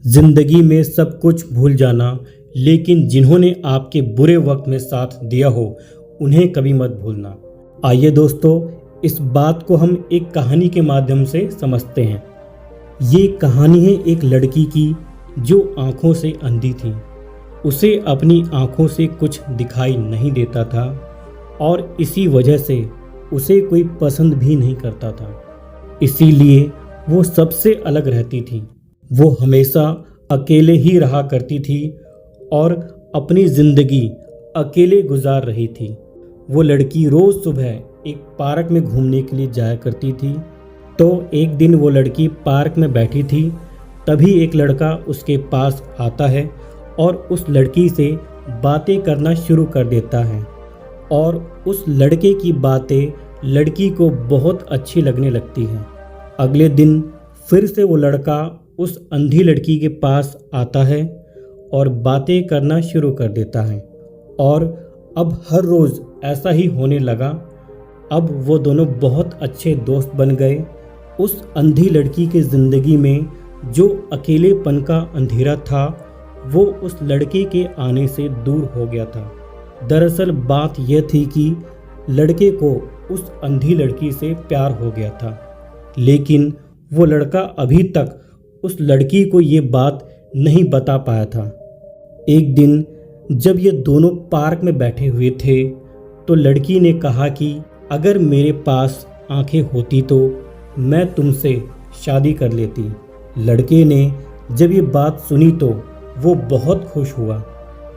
जिंदगी में सब कुछ भूल जाना, लेकिन जिन्होंने आपके बुरे वक्त में साथ दिया हो उन्हें कभी मत भूलना। आइए दोस्तों, इस बात को हम एक कहानी के माध्यम से समझते हैं। ये कहानी है एक लड़की की जो आंखों से अंधी थी। उसे अपनी आंखों से कुछ दिखाई नहीं देता था और इसी वजह से उसे कोई पसंद भी नहीं करता था। इसीलिए वो सबसे अलग रहती थी। वो हमेशा अकेले ही रहा करती थी और अपनी ज़िंदगी अकेले गुजार रही थी। वो लड़की रोज़ सुबह एक पार्क में घूमने के लिए जाया करती थी। तो एक दिन वो लड़की पार्क में बैठी थी, तभी एक लड़का उसके पास आता है और उस लड़की से बातें करना शुरू कर देता है और उस लड़के की बातें लड़की को बहुत अच्छी लगने लगती हैं। अगले दिन फिर से वो लड़का उस अंधी लड़की के पास आता है और बातें करना शुरू कर देता है और अब हर रोज़ ऐसा ही होने लगा। अब वो दोनों बहुत अच्छे दोस्त बन गए। उस अंधी लड़की की ज़िंदगी में जो अकेलेपन का अंधेरा था वो उस लड़के के आने से दूर हो गया था। दरअसल बात यह थी कि लड़के को उस अंधी लड़की से प्यार हो गया था, लेकिन वो लड़का अभी तक उस लड़की को ये बात नहीं बता पाया था। एक दिन जब ये दोनों पार्क में बैठे हुए थे तो लड़की ने कहा कि अगर मेरे पास आंखें होती तो मैं तुमसे शादी कर लेती। लड़के ने जब ये बात सुनी तो वो बहुत खुश हुआ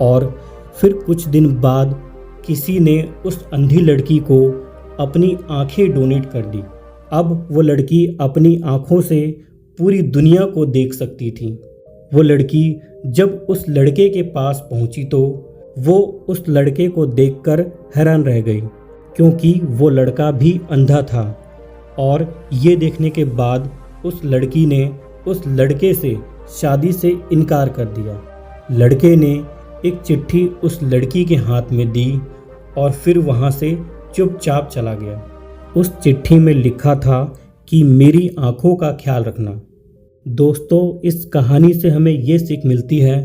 और फिर कुछ दिन बाद किसी ने उस अंधी लड़की को अपनी आंखें डोनेट कर दी। अब वो लड़की अपनी आंखों से पूरी दुनिया को देख सकती थी। वो लड़की जब उस लड़के के पास पहुंची तो वो उस लड़के को देखकर हैरान रह गई, क्योंकि वो लड़का भी अंधा था। और ये देखने के बाद उस लड़की ने उस लड़के से शादी से इनकार कर दिया। लड़के ने एक चिट्ठी उस लड़की के हाथ में दी और फिर वहाँ से चुपचाप चला गया। उस चिट्ठी में लिखा था कि मेरी आंखों का ख्याल रखना। दोस्तों, इस कहानी से हमें ये सीख मिलती है,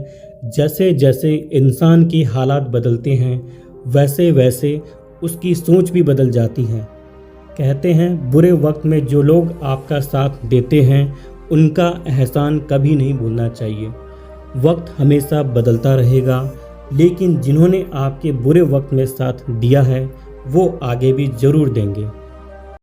जैसे जैसे इंसान के हालात बदलते हैं वैसे वैसे उसकी सोच भी बदल जाती है। कहते हैं बुरे वक्त में जो लोग आपका साथ देते हैं उनका एहसान कभी नहीं भूलना चाहिए। वक्त हमेशा बदलता रहेगा, लेकिन जिन्होंने आपके बुरे वक्त में साथ दिया है वो आगे भी ज़रूर देंगे।